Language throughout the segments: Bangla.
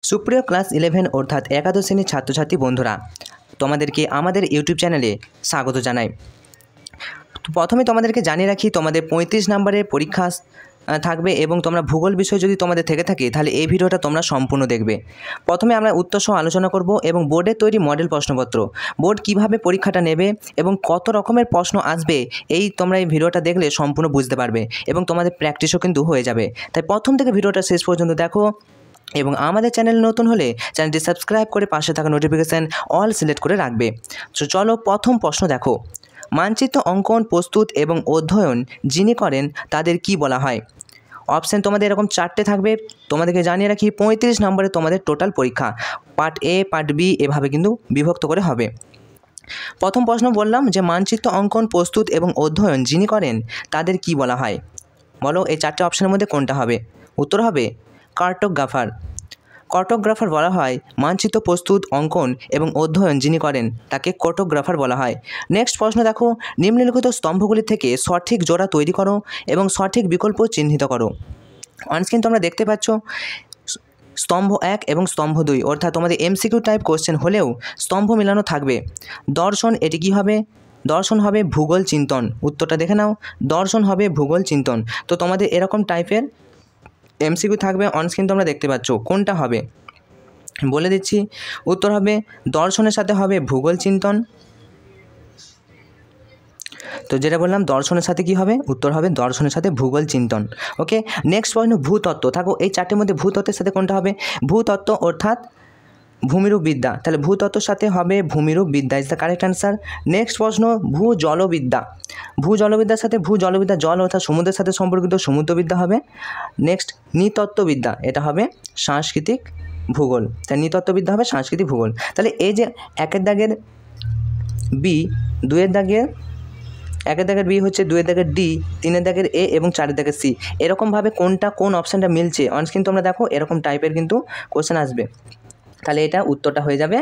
সুপ্রিয় ক্লাস 11 অর্থাৎ একাদশ শ্রেণীর ছাত্রছাত্রী বন্ধুরা, তোমাদেরকে আমাদের ইউটিউব চ্যানেলে স্বাগত জানাই। তো প্রথমে তোমাদেরকে জানিয়ে রাখি, তোমাদের 35 নম্বরের পরীক্ষা থাকবে এবং তোমরা ভূগোল বিষয় যদি তোমাদের থেকে থাকে তাহলে এই ভিডিওটা তোমরা সম্পূর্ণ দেখবে। প্রথমে আমরা উত্তর সহ আলোচনা করব এবং বোর্ডের তৈরি মডেল প্রশ্নপত্র, বোর্ড কিভাবে পরীক্ষাটা নেবে এবং কত রকমের প্রশ্ন আসবে তোমরা এই ভিডিওটা দেখলে সম্পূর্ণ বুঝতে পারবে এবং তোমাদের প্র্যাকটিসও কিন্তু হয়ে যাবে। তাই প্রথম থেকে ভিডিওটা শেষ পর্যন্ত দেখো এবং আমাদের চ্যানেল নতুন হলে চ্যানেলটি সাবস্ক্রাইব করে পাশে থাকা নোটিফিকেশান অল সিলেক্ট করে রাখবে। তো চলো প্রথম প্রশ্ন দেখো, মানচিত্র অঙ্কন প্রস্তুত এবং অধ্যয়ন যিনি করেন তাদের কি বলা হয়? অপশান তোমাদের এরকম 4টে থাকবে। তোমাদেরকে জানিয়ে রাখি 35 নম্বরে তোমাদের টোটাল পরীক্ষা, পার্ট এ পার্ট বি এভাবে কিন্তু বিভক্ত করে হবে। প্রথম প্রশ্ন বললাম যে মানচিত্র অঙ্কন প্রস্তুত এবং অধ্যয়ন যিনি করেন তাদের কি বলা হয়? বলো এই 4টে অপশানের মধ্যে কোনটা হবে? উত্তর হবে কার্টোগ্রাফার। কার্টোগ্রাফার বলা হয় মানচিত্র প্রস্তুত, অঙ্কন এবং অধ্যয়ন যিনি করেন তাকে কার্টোগ্রাফার বলা হয়। নেক্সট প্রশ্ন দেখো, নিম্নলিখিত স্তম্ভগুলি থেকে সঠিক জোড়া তৈরি করো এবং সঠিক বিকল্প চিহ্নিত করো। অনস্ক্রিন তোমরা দেখতে পাচ্ছ স্তম্ভ 1 এবং স্তম্ভ 2, অর্থাৎ তোমাদের এমসিকিউ টাইপ কোশ্চেন হলেও স্তম্ভ মিলানো থাকবে। দর্শন, এটি কি হবে? দর্শন হবে ভূগোল চিন্তন। উত্তরটা দেখে নাও, দর্শন হবে ভূগোল চিন্তন। তো তোমাদের এরকম টাইপের এমসিকিউ থাকবে, অনস্ক্রিন তোমরা দেখতে পাচ্ছ। কোনটা হবে বলে দিচ্ছি, উত্তর হবে দর্শনের সাথে হবে ভূগোল চিন্তন। তো যেটা বললাম দর্শনের সাথে কি হবে, উত্তর হবে দর্শনের সাথে ভূগোল চিন্তন। ওকে, নেক্সট প্রশ্ন ভূতত্ত্ব। থাকো এই 4টের মধ্যে ভূতত্ত্বের সাথে কোনটা হবে? ভূতত্ত্ব অর্থাৎ ভূমিরূপ বিদ্যা, তাহলে ভূতত্ত্বর সাথে হবে ভূমিরূপ বিদ্যা is the correct answer. Next প্রশ্ন ভূ জলবিদ্যা। ভূ জলবিদ্যার সাথে ভূ জলবিদ্যা, জল অর্থাৎ সমুদ্রের সাথে সম্পর্কিত সমুদ্রবিদ্যা হবে। নেক্সট নৃতত্ত্ববিদ্যা, এটা হবে সাংস্কৃতিক ভূগোল, তাই নৃতত্ত্ববিদ্যা হবে সাংস্কৃতিক ভূগোল। তাহলে এই যে 1-এর দাগের বি, 2-এর দাগের 1-এর দাগের বি হচ্ছে 2-এর দাগের ডি, 3-এর দাগের এ এবং 4-এর দাগের সি, এরকমভাবে কোন অপশানটা মিলছে অনস্ক্রিন তোমরা দেখো, এরকম টাইপের কিন্তু কোশ্চেন আসবে। তাহলে এটা উত্তরটা হয়ে যাবে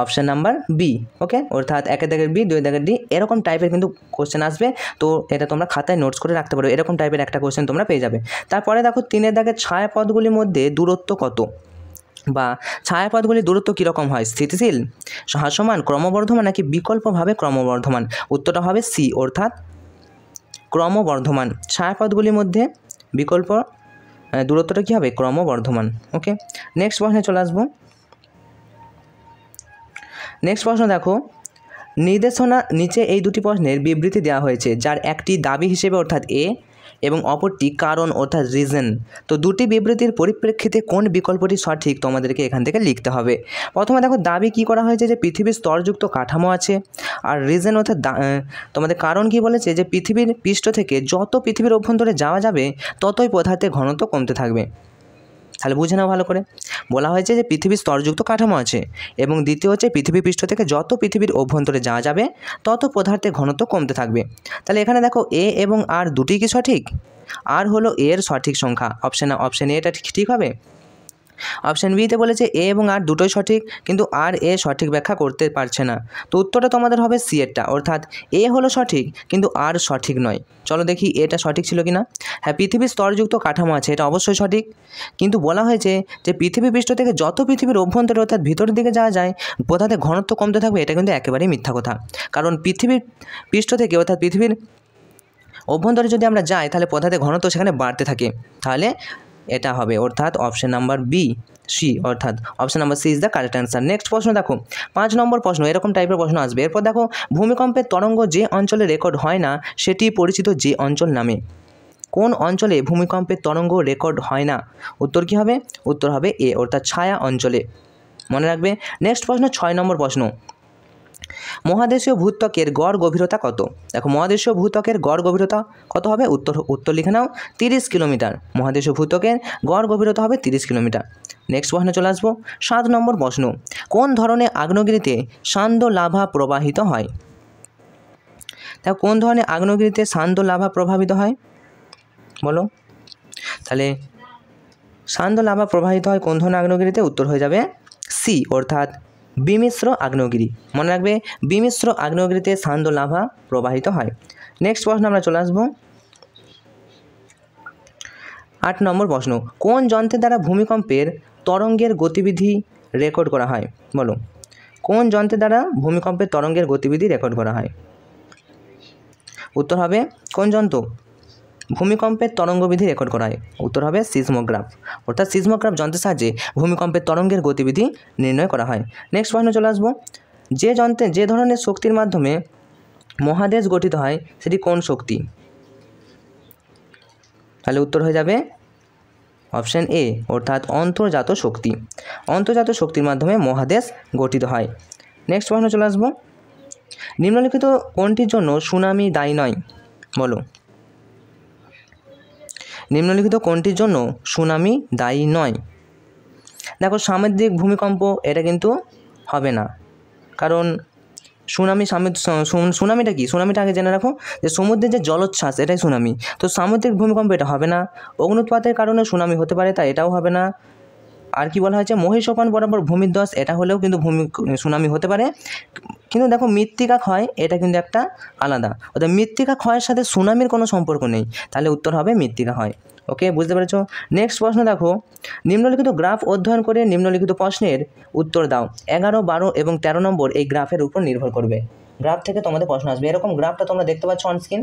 অপশান নাম্বার বি। ওকে, অর্থাৎ 1-এর দাগের বি, 2-এর দাগের ডি, এরকম টাইপের কিন্তু কোশ্চেন আসবে। তো এটা তোমরা খাতায় নোটস করে রাখতে পারো, এরকম টাইপের একটা কোশ্চেন তোমরা পেয়ে যাবে। তারপরে দেখো 3-এর দাগের ছায়াপথগুলির মধ্যে দূরত্ব কত, বা ছায়াপথগুলির দূরত্ব কীরকম হয়? স্থিতিশীল, হ্রাসমান, ক্রমবর্ধমান নাকি বিকল্পভাবে ক্রমবর্ধমান? উত্তরটা হবে সি, অর্থাৎ ক্রমবর্ধমান। ছায়াপথগুলির মধ্যে বিকল্প দূরত্বটা কী হবে? ক্রমবর্ধমান। ওকে, নেক্সট প্রশ্নে চলে আসবো। নেক্সট প্রশ্ন দেখো, নির্দেশনা নিচে এই দুটি প্রশ্নের বিবৃতি দেওয়া হয়েছে, যার একটি দাবি হিসেবে অর্থাৎ এ এবং অপরটি কারণ অর্থাৎ রিজন। তো দুটি বিবৃতির পরিপ্রেক্ষিতে কোন বিকল্পটি সঠিক তোমাদেরকে এখান থেকে লিখতে হবে। প্রথমে দেখো দাবি কি করা হয়েছে যে পৃথিবীর স্তরযুক্ত কাঠামো আছে, আর রিজন অর্থাৎ তোমাদের কারণ কি বলেছে যে পৃথিবীর পৃষ্ঠ থেকে যত পৃথিবীর অভ্যন্তরে যাওয়া যাবে ততই পদার্থের ঘনত্ব কমতে থাকবে। তাহলে বুঝে নাও ভালো করে, বলা হয়েছে যে পৃথিবীর স্তরযুক্ত কাঠামো আছে এবং দ্বিতীয় হচ্ছে পৃথিবী পৃষ্ঠ থেকে যত পৃথিবীর অভ্যন্তরে যাওয়া যাবে তত পদার্থের ঘনত্ব কমতে থাকবে। তাহলে এখানে দেখো এ এবং আর দুটি কি সঠিক? আর হলো এর সঠিক সংখ্যা। অপশান এ এটা ঠিক হবে। অপশান বিতে বলেছে এ এবং আর দুটোই সঠিক, কিন্তু আর এ সঠিক ব্যাখ্যা করতে পারছে না। তো উত্তরটা তোমাদের হবে সি এরটা, অর্থাৎ এ হলো সঠিক কিন্তু আর সঠিক নয়। চলো দেখি এটা সঠিক ছিল কি না। হ্যাঁ, পৃথিবীর স্তরযুক্ত কাঠামো আছে, এটা অবশ্যই সঠিক, কিন্তু বলা হয়েছে যে পৃথিবী পৃষ্ঠ থেকে যত পৃথিবীর অভ্যন্তরে অর্থাৎ ভিতরের দিকে যাওয়া যায় পদার্থের ঘনত্ব কমতে থাকবে, এটা কিন্তু একেবারেই মিথ্যা কথা। কারণ পৃথিবীর পৃষ্ঠ থেকে অর্থাৎ পৃথিবীর অভ্যন্তরে যদি আমরা যাই তাহলে পদার্থের ঘনত্ব সেখানে বাড়তে থাকে। তাহলে এটা হবে অর্থাৎ অপশান নাম্বার বি, সি, অর্থাৎ option number C is the correct answer. Next প্রশ্ন দেখো 5 নম্বর প্রশ্ন, এরকম টাইপের প্রশ্ন আসবে। এরপর দেখো ভূমিকম্পের তরঙ্গ যে অঞ্চলে রেকর্ড হয় না সেটি পরিচিত যে অঞ্চল নামে। কোন অঞ্চলে ভূমিকম্পের তরঙ্গ রেকর্ড হয় না? উত্তর কী হবে? উত্তর হবে এ, অর্থাৎ ছায়া অঞ্চলে। মনে রাখবে। নেক্সট প্রশ্ন 6 নম্বর প্রশ্ন, মহাদেশীয় ভূত্বকের গড় গভীরতা কত? দেখো মহাদেশীয় ভূত্বকের গড় গভীরতা কত হবে? উত্তর লিখে নাও 30 কিলোমিটার। মহাদেশীয় ভূত্বকের গড় গভীরতা হবে 30 কিলোমিটার। নেক্সট প্রশ্নে চলে আসবো 7 নম্বর প্রশ্ন, কোন ধরনের আগ্নেয়গিরিতে সান্দ্র লাভা প্রবাহিত হয়? দেখো কোন ধরনের আগ্নেয়গিরিতে সান্দ্র লাভা প্রভাবিত হয় বলো। তাহলে সান্দ্র লাভা প্রবাহিত হয় কোন ধরনের আগ্নেয়গিরিতে? উত্তর হয়ে যাবে সি, অর্থাৎ বিমিশ্র আগ্নেয়গিরি। মনে রাখবে বিমিশ্র আগ্নেয়গিরিতে সান্দ্র লাভা প্রবাহিত হয়। নেক্সট প্রশ্ন আমরা চলে আসবো 8 নম্বর প্রশ্ন, কোন যন্ত্রের দ্বারা ভূমিকম্পের তরঙ্গের গতিবিধি রেকর্ড করা হয়? বলো, কোন যন্ত্রের দ্বারা ভূমিকম্পের তরঙ্গের গতিবিধি রেকর্ড করা হয়? উত্তর হবে কোন যন্ত্র ভূমিকম্পের তরঙ্গবিধি রেকর্ড করা হয়? উত্তর হবে সিসমোগ্রাফ। অর্থাৎ সিসমোগ্রাফ যন্ত্রের সাহায্যে ভূমিকম্পের তরঙ্গের গতিবিধি নির্ণয় করা হয়। নেক্সট প্রশ্ন চলে আসবো, যে ধরনের শক্তির মাধ্যমে মহাদেশ গঠিত হয় সেটি কোন শক্তি? তাহলে উত্তর হয়ে যাবে অপশন এ, অর্থাৎ অন্তর্জাত শক্তি। অন্তর্জাত শক্তির মাধ্যমে মহাদেশ গঠিত হয়। নেক্সট প্রশ্ন চলে আসবো, নিম্নলিখিত কোনটির জন্য সুনামি দায়ী নয়? বলো, নিম্নলিখিত কোনটির জন্য সুনামি দায়ী নয়? দেখো, সামুদ্রিক ভূমিকম্প এটা কিন্তু হবে না, কারণ সুনামিটা কি? সুনামিটা আগে জেনে রাখো যে সমুদ্রের যে জলোচ্ছ্বাস এটাই সুনামি। তো সামুদ্রিক ভূমিকম্প এটা হবে না। অগ্নুৎপাতের কারণে সুনামি হতে পারে, তাই এটাও হবে না। আর কি বলা হয়েছে, মহীসোপান বরাবর ভূমিধস, এটা হলেও কিন্তু সুনামি হতে পারে। কিন্তু দেখো, মৃত্তিকা ক্ষয় এটা কিন্তু একটা আলাদা, অর্থাৎ মৃত্তিকা ক্ষয়ের সাথে সুনামির কোনো সম্পর্ক নেই। তাহলে উত্তর হবে মৃত্তিকা ক্ষয়। ওকে, বুঝতে পেরেছো? নেক্সট প্রশ্ন দেখো, নিম্নলিখিত গ্রাফ অধ্যয়ন করে নিম্নলিখিত প্রশ্নের উত্তর দাও। 11, 12 এবং 13 নম্বর এই গ্রাফের উপর নির্ভর করবে। গ্রাফ থেকে তোমাদের প্রশ্ন আসবে, এরকম গ্রাফটা তোমরা দেখতে পাচ্ছ অন স্ক্রিন।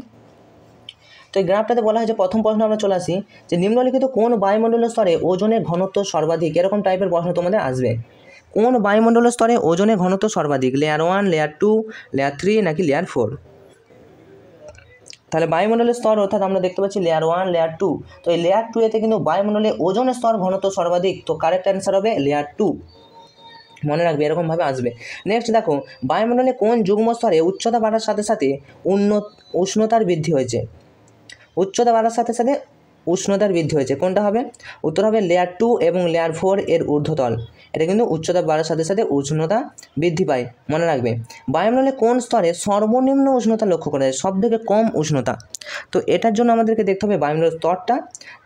তো এই গ্রাফটাতে বলা হয়েছে, প্রথম প্রশ্ন আমরা চলে আসি যে নিম্নলিখিত কোন বায়ুমণ্ডলীয় স্তরে ওজনের ঘনত্ব সর্বাধিক? এরকম টাইপের প্রশ্ন তোমাদের আসবে। কোন বায়ুমণ্ডলীয় স্তরে ওজনের ঘনত্ব সর্বাধিক? লেয়ার 1, লেয়ার 2, লেয়ার 3 নাকি লেয়ার 4? তাহলে বায়ুমণ্ডলের স্তর অর্থাৎ আমরা দেখতে পাচ্ছি লেয়ার 1, লেয়ার 2। তো এই লেয়ার 2 এতে কিন্তু বায়ুমণ্ডলে ওজনের স্তর ঘনত্ব সর্বাধিক। তো কারেক্ট অ্যান্সার হবে লেয়ার 2। মনে রাখবে, এরকমভাবে আসবে। নেক্সট দেখো, বায়ুমণ্ডলে কোন যুগ্ম স্তরে উচ্চতা বাড়ার সাথে সাথে উষ্ণতার বৃদ্ধি হয়েছে? উচ্চতা বাড়ার সাথে সাথে উষ্ণতার বৃদ্ধি হয়েছে, কোনটা হবে? উত্তর হবে লেয়ার 2 এবং লেয়ার 4 এর ঊর্ধ্বতল। এটা কিন্তু উচ্চতা বাড়ার সাথে সাথে উষ্ণতা বৃদ্ধি পায়। মনে রাখবে, বায়ুমণ্ডলে কোন স্তরে সর্বনিম্ন উষ্ণতা লক্ষ্য করা যায়? সব থেকে কম উষ্ণতা। তো এটার জন্য আমাদেরকে দেখতে হবে বায়ুমণ্ডলের স্তরটা,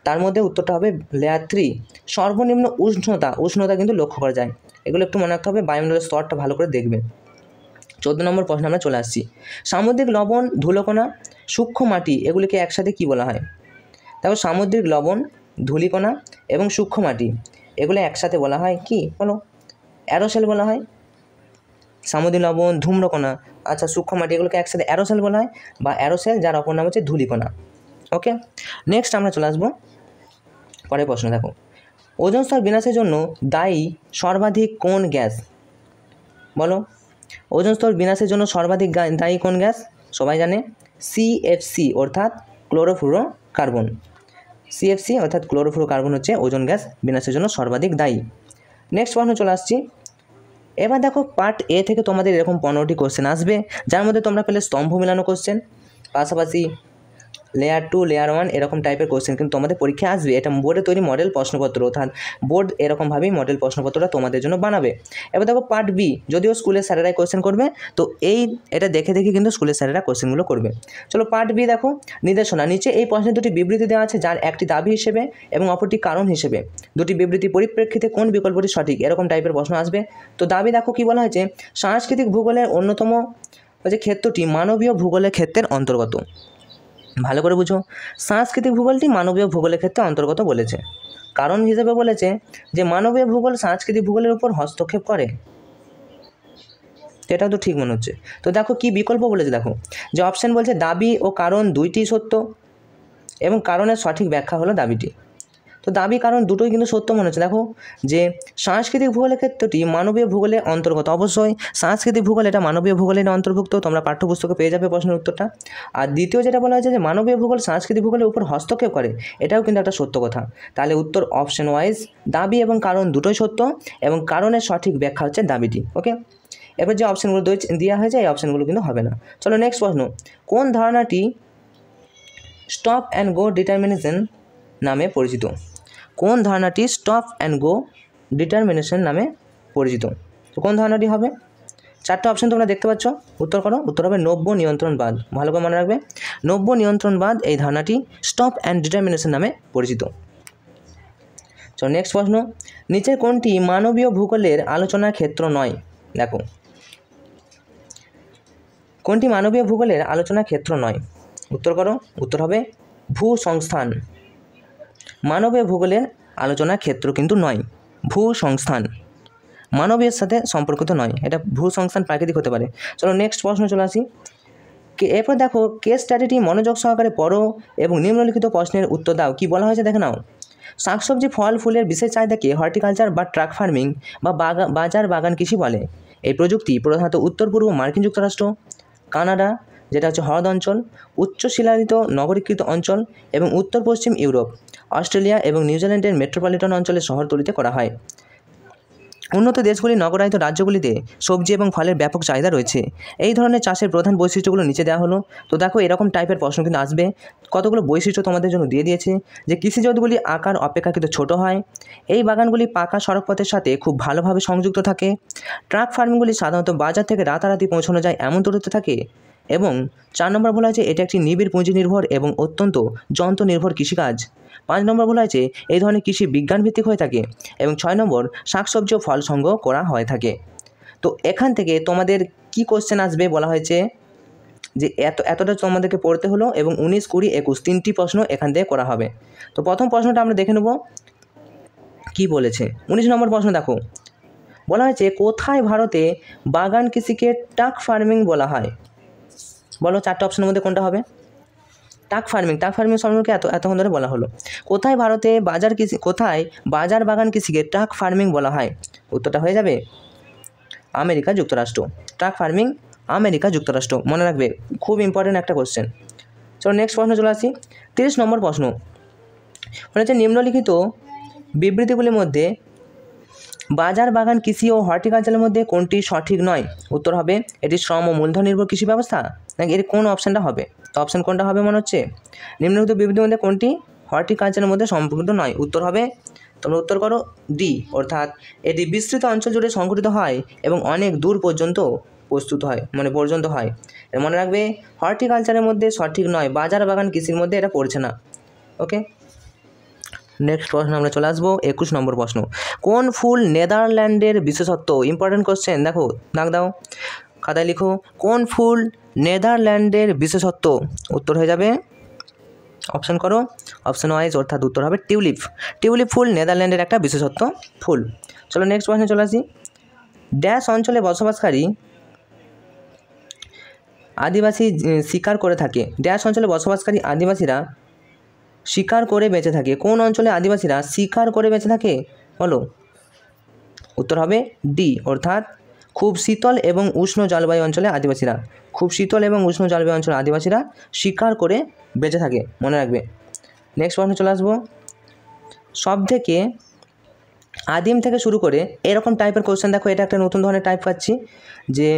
তার মধ্যে উত্তরটা হবে লেয়ার 3। সর্বনিম্ন উষ্ণতা কিন্তু লক্ষ্য করা যায়। এগুলো একটু মনে রাখতে হবে, বায়ুমণ্ডলের স্তরটা ভালো করে দেখবে। 14 নম্বর প্রশ্নে আমরা চলে আসছি, সামুদ্রিক লবণ, ধুলোকণা, সূক্ষ্ম মাটি এগুলিকে একসাথে কি বলা হয়? দেখো, সামুদ্রিক লবণ, ধূলিকণা এবং সূক্ষ্ম মাটি এগুলো একসাথে বলা হয় কি? বলো, অ্যারোসেল বলা হয়। সামুদ্রিক লবণ, ধূম্রকণা, আচ্ছা সূক্ষ্ম মাটি এগুলোকে একসাথে অ্যারোসেল বলা হয়, বা অ্যারোসেল যার অপর নাম হচ্ছে ধূলিকণা। ওকে, নেক্সট আমরা চলে আসবো পরের প্রশ্ন। দেখো, ওজোন স্তর বিনাশের জন্য দায়ী সর্বাধিক কোন গ্যাস? বলো, ওজোন স্তর বিনাশের জন্য সর্বাধিক দায়ী কোন গ্যাস? সবাই জানে সিএফসি অর্থাৎ ক্লোরোফ্লুরোকার্বন। সিএফসি অর্থাৎ ক্লোরোফ্লুরোকার্বন হচ্ছে ওজোন গ্যাস বিনাশের জন্য সর্বাধিক দায়ী। নেক্সট প্রশ্ন চলে আসছি। এবার দেখো, পার্ট এ থেকে তোমাদের এরকম 15টি কোশ্চেন আসবে, যার মধ্যে তোমরা পেলে স্তম্ভ মেলানো কোশ্চেন, পাশাপাশি লেয়ার 2, লেয়ার 1 এরকম টাইপের কোশ্চেন কিন্তু তোমাদের পরীক্ষায় আসবে। এটা বোর্ডে তৈরি মডেল প্রশ্নপত্র, অর্থাৎ বোর্ড এরকমভাবেই মডেল প্রশ্নপত্রটা তোমাদের জন্য বানাবে। এবার দেখো পার্ট বি, যদিও স্কুলের স্যারেরাই কোশ্চেন করবে, তো এটা দেখে কিন্তু স্কুলের স্যারেরা কোশ্চেনগুলো করবে। চলো পার্ট বি দেখো, নির্দেশনা। নিচে এই প্রশ্নে দুটি বিবৃতি দেওয়া আছে, যার একটি দাবি হিসেবে এবং অপরটি কারণ হিসেবে। দুটি বিবৃতি পরিপ্রেক্ষিতে কোন বিকল্পটি সঠিক? এরকম টাইপের প্রশ্ন আসবে। তো দাবি দেখো কি বলা হয়েছে, সাংস্কৃতিক ভূগোলের অন্যতম ক্ষেত্রটি মানবীয় ভূগোলের ক্ষেত্রের অন্তর্গত। ভালো করে বুঝো, সাংস্কৃতিক ভূগোলটি মানবীয় ভূগোলের ক্ষেত্রে অন্তর্গত বলেছে। কারণ হিসেবে বলেছে যে মানবীয় ভূগোল সাংস্কৃতিক ভূগোলের উপর হস্তক্ষেপ করে। এটাও তো ঠিক মনে হচ্ছে। তো দেখো কি বিকল্প বলেছে, দেখো যে অপশান বলছে দাবি ও কারণ দুইটি সত্য এবং কারণের সঠিক ব্যাখ্যা হলো দাবিটি। তো দাবি কারণ দুটোই কিন্তু সত্য মনে হচ্ছে। দেখো যে সাংস্কৃতিক ভূগোলের ক্ষেত্রটি মানবীয় ভূগোলের অন্তর্গত, অবশ্যই সাংস্কৃতিক ভূগোল এটা মানবীয় ভূগোলের অন্তর্ভুক্ত, তোমরা পাঠ্যপুস্তকে পেয়ে যাবে প্রশ্নের উত্তরটা। আর দ্বিতীয় যেটা বলা হয়েছে যে মানবীয় ভূগোল সাংস্কৃতিক ভূগোলের উপর হস্তক্ষেপ করে, এটাও কিন্তু একটা সত্য কথা। তাহলে উত্তর অপশন ওয়াইজ, দাবি এবং কারণ দুটোই সত্য এবং কারণের সঠিক ব্যাখ্যা হচ্ছে দাবিটি। ওকে, এবার যে অপশানগুলো দেওয়া হয়েছে এই অপশানগুলো কিন্তু হবে না। চলো নেক্সট প্রশ্ন, কোন ধারণাটি স্টপ অ্যান্ড গো ডিটারমিনেশন নামে পরিচিত? কোন ধারণাটি স্টপ অ্যান্ড গো ডিটারমিনেশন নামে পরিচিত? তো কোন ধারণাটি হবে? 4টে অপশন তোমরা দেখতে পাচ্ছ, উত্তর করো। উত্তর হবে নব্য নিয়ন্ত্রণবাদ। ভালো করে মনে রাখবে, নব্য নিয়ন্ত্রণবাদ এই ধারণাটি স্টপ অ্যান্ড ডিটারমিনেশন নামে পরিচিত। চলো নেক্সট প্রশ্ন, নিচের কোনটি মানবীয় ভূগোলের আলোচনার ক্ষেত্র নয়? দেখো, কোনটি মানবীয় ভূগোলের আলোচনার ক্ষেত্র নয়? উত্তর করো। উত্তর হবে ভূসংস্থান। মানবীয় ভূগোলের আলোচনার ক্ষেত্র কিন্তু নয় ভূসংস্থান, মানবীয়ের সাথে সম্পর্কিত নয়, এটা ভূসংস্থান প্রাকৃতিক হতে পারে। চলো নেক্সট প্রশ্ন চলে আসি। এরপর দেখো কেস স্টাডিটি মনোযোগ সহকারে পড়ো এবং নিম্নলিখিত প্রশ্নের উত্তর দাও। কি বলা হয়েছে দেখে নাও। শাকসবজি ফল ফুলের বিশেষ চাহিদাকে হর্টিকালচার বা ট্রাক ফার্মিং বা বাজার বাগান কৃষি বলে। এই প্রযুক্তি প্রধানত উত্তর পূর্ব মার্কিন যুক্তরাষ্ট্র, কানাডা যেটা হচ্ছে হ্রদ অঞ্চল, উচ্চ শিলায়িত নগরীকৃত অঞ্চল এবং উত্তর পশ্চিম ইউরোপ, অস্ট্রেলিয়া এবং নিউজিল্যান্ডের মেট্রোপলিটন অঞ্চলে শহরতলিতে করা হয়। উন্নত দেশগুলির নগরায়িত রাজ্যগুলিতে সবজি এবং ফলের ব্যাপক চাহিদা রয়েছে। এই ধরনের চাষের প্রধান বৈশিষ্ট্যগুলো নিচে দেওয়া হলো। তো দেখো এরকম টাইপের প্রশ্ন কিন্তু আসবে। কতগুলো বৈশিষ্ট্য তোমাদের জন্য দিয়ে দিয়েছে, যে কৃষিজটগুলি আকার অপেক্ষাকৃত ছোট হয়, এই বাগানগুলি পাকা সড়কপথের সাথে খুব ভালোভাবে সংযুক্ত থাকে, ট্রাক ফার্মিংগুলি সাধারণত বাজার থেকে রাতারাতি পৌঁছানো যায় এমন দূরত্বে থাকে, এবং 4 নম্বর বলা হয়েছে এটি একটি নিবিড় পুঁজি নির্ভর এবং অত্যন্ত যন্ত্র নির্ভর কৃষিকাজ। 5 নম্বর বলা হয়েছে এই ধরনের কৃষি বিজ্ঞান ভিত্তিক হয়ে থাকে, এবং 6 নম্বর শাকসবজি ও ফল সংগ্রহ করা হয়ে থাকে। তো এখান থেকে তোমাদের কি কোশ্চেন আসবে বলা হয়েছে যে এতটা তোমাদেরকে পড়তে হলো, এবং 19, 20, 21 তিনটি প্রশ্ন এখান থেকে করা হবে। তো প্রথম প্রশ্নটা আমরা দেখে নেব কি বলেছে। 19 নম্বর প্রশ্ন দেখো, বলা হয়েছে কোথায় ভারতে বাগান কৃষিকে টাক ফার্মিং বলা হয়? বলো 4টে অপশনের মধ্যে কোনটা হবে? টাক ফার্মিং সম্পর্কে এতক্ষণ ধরে বলা হলো। কোথায় ভারতে বাজার বাগান কৃষিকে টাক ফার্মিং বলা হয়? উত্তরটা হয়ে যাবে আমেরিকা যুক্তরাষ্ট্র। টাক ফার্মিং আমেরিকা যুক্তরাষ্ট্র, মনে রাখবে, খুব ইম্পর্টেন্ট একটা কোশ্চেন। চলো নেক্সট প্রশ্ন চলে আসি। 30 নম্বর প্রশ্ন হচ্ছে নিম্নলিখিত বিবৃতিগুলির মধ্যে বাজার বাগান কৃষি ও হর্টিকালচারের মধ্যে কোনটি সঠিক নয়? উত্তর হবে এটি শ্রম ও মূলধন নির্ভর কৃষি ব্যবস্থা। নাকি এর কোন অপশানটা হবে? তো অপশান কোনটা হবে মনে হচ্ছে? নিম্নলিখিত বিবৃতির মধ্যে কোনটি হর্টিকালচারের মধ্যে সম্পর্কিত নয়? উত্তর হবে, তোমরা উত্তর করো ডি, অর্থাৎ এটি বিস্তৃত অঞ্চল জুড়ে সংঘটিত হয় এবং অনেক দূর পর্যন্ত পর্যন্ত হয়। মনে রাখবে হর্টিকালচারের মধ্যে সঠিক নয়, বাজার বাগান কৃষির মধ্যে এটা পড়ছে না। ওকে, নেক্সট প্রশ্ন আমরা চলে আসবো। 21 নম্বর প্রশ্ন, কোন ফুল নেদারল্যান্ডের বিশেষত্ব? ইম্পর্টেন্ট কোশ্চেন, দেখো দাগ দাও, খাতায় লিখো, কোন ফুল নেদারল্যান্ডের বিশেষত্ব? উত্তর হয়ে যাবে, অপশান করো অপশান ওয়াইজ, অর্থাৎ উত্তর হবে টিউলিপ। টিউলিপ ফুল নেদারল্যান্ডের একটা বিশেষত্ব ফুল। চলো নেক্সট প্রশ্নে চলে আসি। ড্যাশ অঞ্চলে বসবাসকারী আদিবাসী শিকার করে থাকে। ড্যাশ অঞ্চলে বসবাসকারী আদিবাসীরা শিকার করে বেঁচে থাকে। কোন অঞ্চলে আদিবাসীরা শিকার করে বেঁচে থাকে বলো? উত্তর হবে ডি, অর্থাৎ খুব শীতল এবং উষ্ণ জলবায়ু অঞ্চলে আদিবাসীরা শিকার করে বেঁচে থাকে, মনে রাখবে। নেক্সট প্রশ্ন চলে আসবো। সব থেকে আদিম থেকে শুরু করে এরকম টাইপের কোশ্চেন, দেখো এটা একটা নতুন ধরনের টাইপ পাচ্ছি, যে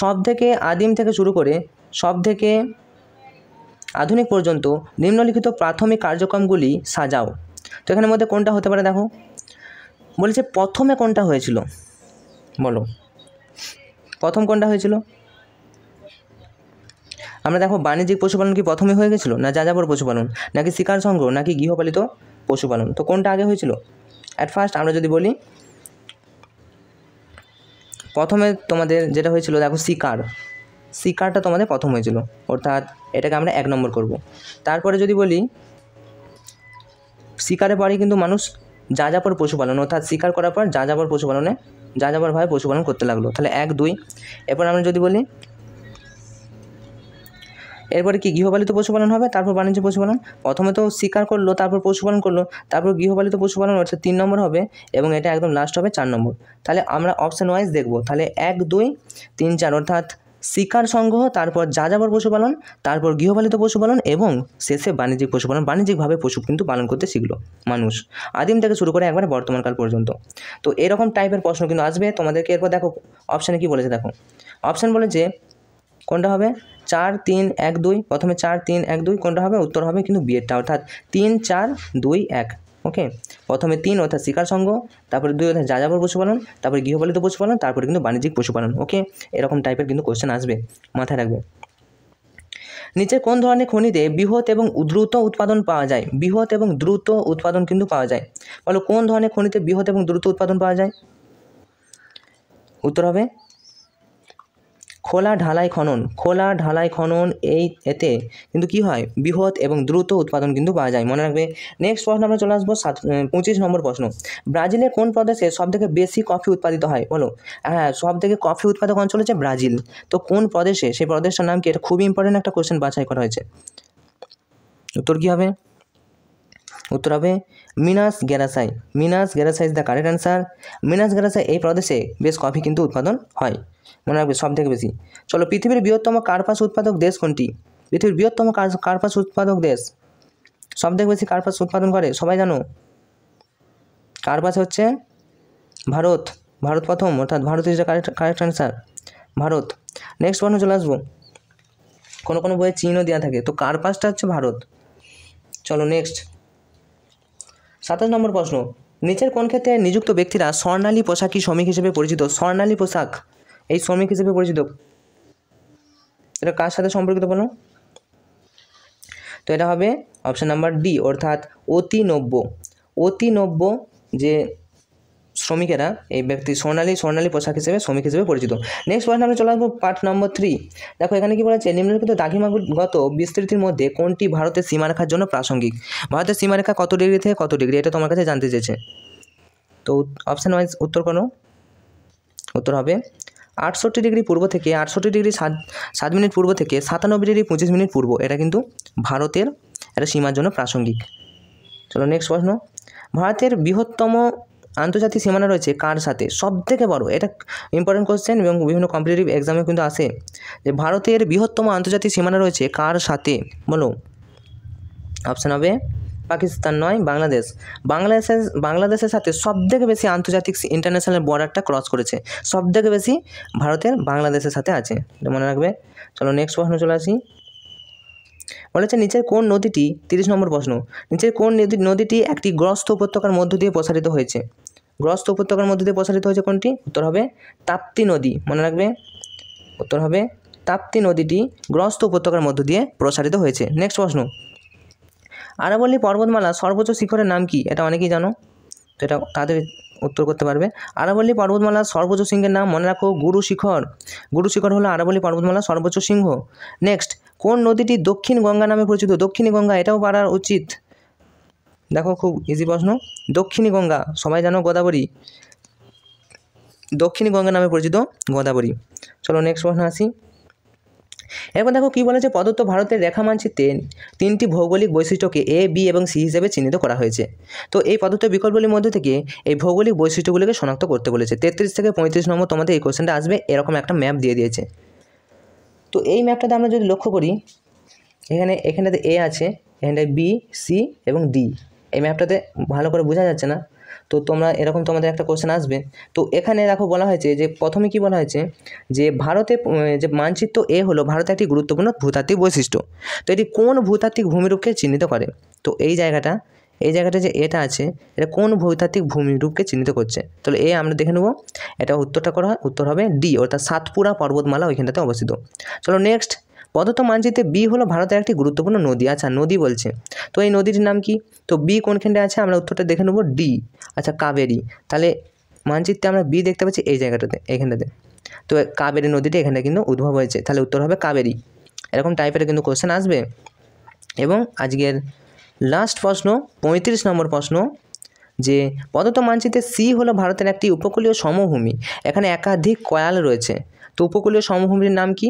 সব থেকে আদিম থেকে শুরু করে সব থেকে আধুনিক পর্যন্ত নিম্নলিখিত প্রাথমিক কার্যক্রমগুলি সাজাও। তো এখানের মধ্যে কোনটা হতে পারে? দেখো বলেছে প্রথমে কোনটা হয়েছিল বলো, প্রথম কোনটা হয়েছিল? আমরা দেখো বাণিজ্যিক পশুপালন কি প্রথমে হয়ে গেছিলো, না যাযাবর পশুপালন, নাকি শিকার সংগ্রহ, নাকি গৃহপালিত পশুপালন? তো কোনটা আগে হয়েছিল? অ্যাট ফার্স্ট আমরা যদি বলি, প্রথমে তোমাদের যেটা হয়েছিল দেখো শিকারটা তোমাদের প্রথম হয়েছিল, অর্থাৎ এটাকে আমরা 1 নম্বর করব। তারপরে যদি বলি শিকারের পরে কিন্তু মানুষ যাযাবর পশুপালন, অর্থাৎ শিকার করার পর যাযাবরভাবে পশুপালন করতে লাগলো, তাহলে 1, 2। এরপর আমরা যদি বলি এরপরে কি গৃহপালিত পশুপালন হবে, তারপর বাণিজ্য পশুপালন। প্রথমে তো শিকার করলো, তারপর পশুপালন করলো, তারপর গৃহপালিত পশুপালন, অর্থাৎ 3 নম্বর হবে, এবং এটা একদম লাস্ট হবে 4 নম্বর। তাহলে আমরা অপশান ওয়াইজ দেখবো, তাহলে 1, 2, 3, 4, অর্থাৎ শিকার সংগ্রহ, তারপর যাযাবর পশুপালন, তারপর গৃহপালিত পশুপালন, এবং শেষে বাণিজ্যিক পশুপালন। বাণিজ্যিকভাবে পশু কিন্তু পালন করতে শিখলো মানুষ, আদিম থেকে শুরু করে একবারে বর্তমানকাল পর্যন্ত। তো এরকম টাইপের প্রশ্ন কিন্তু আসবে তোমাদেরকে। এরপর দেখো অপশানে কি বলেছে, দেখো অপশান বলেছে কোনটা হবে? 4, 3, 1, 2। প্রথমে 4, 3, 1, 2 কোনটা হবে? উত্তর হবে কিন্তু বিয়েরটা, অর্থাৎ 3, 4, 2, 1। ওকে, প্রথমে 3 অর্থাৎ শিকার সংঘ, তারপরে 2 অর্থাৎ যাযাবর পশুপালন, তারপরে গৃহপালিত পশুপালন, তারপরে কিন্তু বাণিজ্যিক পশুপালন। ওকে, এরকম টাইপের কিন্তু কোশ্চেন আসবে, মাথায় রাখবে। নিচে কোন ধরনের খনিতে বৃহৎ এবং দ্রুত উৎপাদন পাওয়া যায়? বৃহৎ এবং দ্রুত উৎপাদন কিন্তু পাওয়া যায়, বলো কোন ধরনের খনিতে বৃহৎ এবং দ্রুত উৎপাদন পাওয়া যায়? উত্তর হবে খোলা ঢালাই খনন এতে কিন্তু কি হয়, বৃহৎ এবং দ্রুত উৎপাদন কিন্তু পাওয়া যায়, মনে রাখবে। নেক্সট প্রশ্ন আমরা চলে আসবো 25 নম্বর প্রশ্ন। ব্রাজিলের কোন প্রদেশে সবথেকে বেশি কফি উৎপাদিত হয় বলো? হ্যাঁ, সবথেকে কফি উৎপাদক অঞ্চল হচ্ছে ব্রাজিল। তো কোন প্রদেশে, সেই প্রদেশটার নাম কি? এটা খুবই ইম্পর্টেন্ট একটা কোশ্চেন বাছাই করা হয়েছে। উত্তর কী হবে? উত্তর হবে মিনাস গেরাসাই ইজ দ্য কারেক্ট অ্যান্সার। মিনাস গেরাসাই এই প্রদেশে বেশ কফি কিন্তু উৎপাদন হয়, মনে রাখবে, সব থেকে বেশি। চলো, পৃথিবীর বৃহত্তম কার্পাস উৎপাদক দেশ কোনটি? পৃথিবীর বৃহত্তম কার্পাস উৎপাদক দেশ, সব থেকে বেশি কার্পাস উৎপাদন করে সবাই জানো, কার্পাস হচ্ছে ভারত প্রথম, অর্থাৎ Bharat is the correct answer, Bharat. Next প্রশ্ন চলে আসবো। কোনো বইয়ে চীনও দেওয়া থাকে, তো কার্পাসটা হচ্ছে ভারত। চলো নেক্সট 27 নম্বর প্রশ্ন। নিচের কোন ক্ষেত্রে নিযুক্ত ব্যক্তিরা স্বর্ণালী পোশাকি শ্রমিক হিসেবে পরিচিত? স্বর্ণালী পোশাক এই শ্রমিক হিসেবে পরিচিত, এটা কার সাথে সম্পর্কিত বলো? তো এটা হবে অপশান নাম্বার ডি, অর্থাৎ অতি নব্য যে শ্রমিকেরা, এই ব্যক্তি স্বর্ণালী পোশাক হিসেবে শ্রমিক হিসেবে পরিচিত। নেক্সট প্রশ্ন আমরা চলে আসবো পার্ট নম্বর 3। দেখো এখানে কি বলেছে, নিম্নলিখিত দ্রাঘিমাগত বিস্তৃতির মধ্যে কোনটি ভারতের সীমারেখার জন্য প্রাসঙ্গিক? ভারতের সীমারেখা কত ডিগ্রি থেকে কত ডিগ্রি, এটা তোমার কাছে জানতে চেয়েছে। তো অপশান ওয়াইজ উত্তর করো। উত্তর হবে 68 ডিগ্রি পূর্ব থেকে 68 ডিগ্রি 7 মিনিট পূর্ব থেকে 97 ডিগ্রি 25 মিনিট পূর্ব, এটা কিন্তু ভারতের এটা সীমার জন্য প্রাসঙ্গিক। চলো নেক্সট প্রশ্ন। ভারতের বৃহত্তম আন্তর্জাতিক সীমানা রয়েছে কার সাথে? সব থেকে বড়, এটা ইম্পর্টেন্ট কোশ্চেন এবং বিভিন্ন কম্পিটিটিভ এক্সামে কিন্তু আসে, যে ভারতের বৃহত্তম আন্তর্জাতিক সীমানা রয়েছে কার সাথে বলো? অপশান হবে পাকিস্তান নয়, বাংলাদেশের সাথে সবথেকে বেশি আন্তর্জাতিক ইন্টারন্যাশনাল বর্ডারটা ক্রস করেছে, সবথেকে বেশি ভারতের বাংলাদেশের সাথে আছে, এটা মনে রাখবে। চলো নেক্সট প্রশ্ন চলে আসি। বলেছে নিচের কোন নদীটি, 30 নম্বর প্রশ্ন, নিচের কোন নদীটি একটি গ্রস্ত উপত্যকার মধ্য দিয়ে প্রসারিত হয়েছে? গ্রস্ত উপত্যকার মধ্য দিয়ে প্রসারিত হয়েছে কোনটি? উত্তর হবে তাপ্তি নদী, মনে রাখবে। উত্তর হবে তাপ্তি নদীটি গ্রস্ত উপত্যকার মধ্য দিয়ে প্রসারিত হয়েছে। নেক্সট প্রশ্ন। আরাবল্লী পর্বতমালা সর্বোচ্চ শিখরের নাম কি? এটা অনেকেই জানো, তো এটা তাদের উত্তর করতে পারবে। আরাবল্লী পর্বতমালার সর্বোচ্চ শৃঙ্গের নাম মনে রাখো গুরু শিখর হলো আরাবল্লী পর্বতমালার সর্বোচ্চ শৃঙ্গ। নেক্সট, কোন নদীটি দক্ষিণ গঙ্গা নামে পরিচিত? দক্ষিণী গঙ্গা, এটাও পারার উচিত। দেখো খুব ইজি প্রশ্ন, দক্ষিণী গঙ্গা সবাই জানো গোদাবরী, দক্ষিণী গঙ্গা নামে পরিচিত গোদাবরী। চলো নেক্সট প্রশ্ন আসি। এরপর দেখো কী বলেছে, প্রদত্ত ভারতের রেখা মানচিত্রে 3টি ভৌগোলিক বৈশিষ্ট্যকে এ, বি এবং সি হিসেবে চিহ্নিত করা হয়েছে। তো এই প্রদত্ত বিকল্পগুলির মধ্যে থেকে এই ভৌগোলিক বৈশিষ্ট্যগুলিকে শনাক্ত করতে বলেছে। 33 থেকে 35 নম্বর তোমাদের এই কোশ্চেনটা আসবে, এরকম একটা ম্যাপ দিয়ে দিয়েছে। তো এই ম্যাপটাতে আমরা যদি লক্ষ্য করি, এখানটাতে এ আছে, এখানটায় বি, সি এবং ডি। এই ম্যাপটাতে ভালো করে বোঝা যাচ্ছে না, তো তোমরা এরকম তোমাদের একটা কোশ্চেন আসবে। তো এখানে দেখো বলা হয়েছে যে প্রথমে কি বলা হয়েছে, যে ভারতে যে মানচিত্র এ হলো ভারতের একটি গুরুত্বপূর্ণ ভূতাত্ত্বিক বৈশিষ্ট্য। তো এটি কোন ভূতাত্ত্বিক ভূমিরূপকে চিহ্নিত করে? তো এই জায়গাটা যে এটা আছে, এটা কোন ভূতাত্ত্বিক ভূমিরূপকে চিহ্নিত করছে? তাহলে এ আমরা দেখে নেব, এটা উত্তর হবে ডি, অর্থাৎ সাতপুরা পর্বতমালা ওইখানটাতে অবস্থিত। চলো নেক্সট, প্রদত্ত মানচিত্রে বি হলো ভারতের একটি গুরুত্বপূর্ণ নদী। আচ্ছা, নদী বলছে, তো এই নদীটির নাম কি? তো বি কোনখানটায় আছে, আমরা উত্তরটা দেখে নেব ডি, আচ্ছা কাবেরী। তাহলে মানচিত্রে আমরা বি দেখতে পাচ্ছি এই জায়গাটাতে, এখানটাতে। তো কাবেরী নদীটি এখানটা কিন্তু উদ্ভব হয়েছে, তাহলে উত্তর হবে কাবেরী। এরকম টাইপের কিন্তু কোশ্চেন আসবে। এবং আজকের লাস্ট প্রশ্ন, 35 নম্বর প্রশ্ন, যে প্রদত্ত মানচিত্রে সি হলো ভারতের একটি উপকূলীয় সমভূমি, এখানে একাধিক কয়াল রয়েছে। তো উপকূলীয় সমভূমির নাম কি?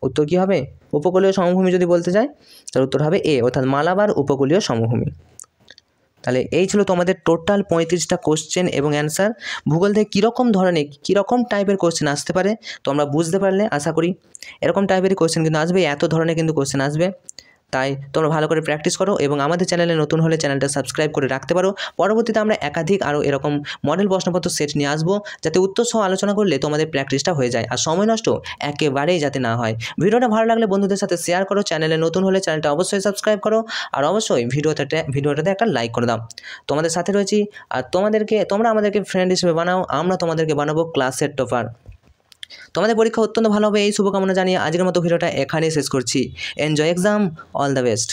উত্তর কী হবে? উপকূলীয় সমভূমি যদি বলতে চাই তার উত্তর হবে এ, অর্থাৎ মালাবার উপকূলীয় সমভূমি। তাহলে এই ছিল তোমাদের টোটাল 35টা কোশ্চেন এবং অ্যান্সার। ভূগোল থেকে কীরকম টাইপের কোশ্চেন আসতে পারে তোমরা বুঝতে পারলে আশা করি। এরকম টাইপের কোশ্চেন কিন্তু আসবে, এত ধরনের কিন্তু কোশ্চেন আসবে, তাই তোমরা ভালো করে প্র্যাকটিস করো এবং আমাদের চ্যানেলে নতুন হলে চ্যানেলটা সাবস্ক্রাইব করে রাখতে পারো। পরবর্তীতে আমরা একাধিক আরও এরকম মডেল প্রশ্নপত্র সেট নিয়ে আসবো, যাতে উত্তর সহ আলোচনা করলে তোমাদের প্র্যাকটিসটা হয়ে যায় আর সময় নষ্ট একেবারেই যাতে না হয়। ভিডিওটা ভালো লাগলে বন্ধুদের সাথে শেয়ার করো, চ্যানেলে নতুন হলে চ্যানেলটা অবশ্যই সাবস্ক্রাইব করো, আর অবশ্যই ভিডিওটাতে একটা লাইক করে দাও। তোমাদের সাথে রয়েছি, আর তোমরা আমাদেরকে ফ্রেন্ড হিসেবে বানাও, আমরা তোমাদেরকে বানাবো ক্লাসের টপার। তোমাদের পরীক্ষা অত্যন্ত ভালো হবে এই শুভকামনা জানিয়ে আজকের মতো ভিডিওটা এখানেই শেষ করছি। Enjoy exam, all the best.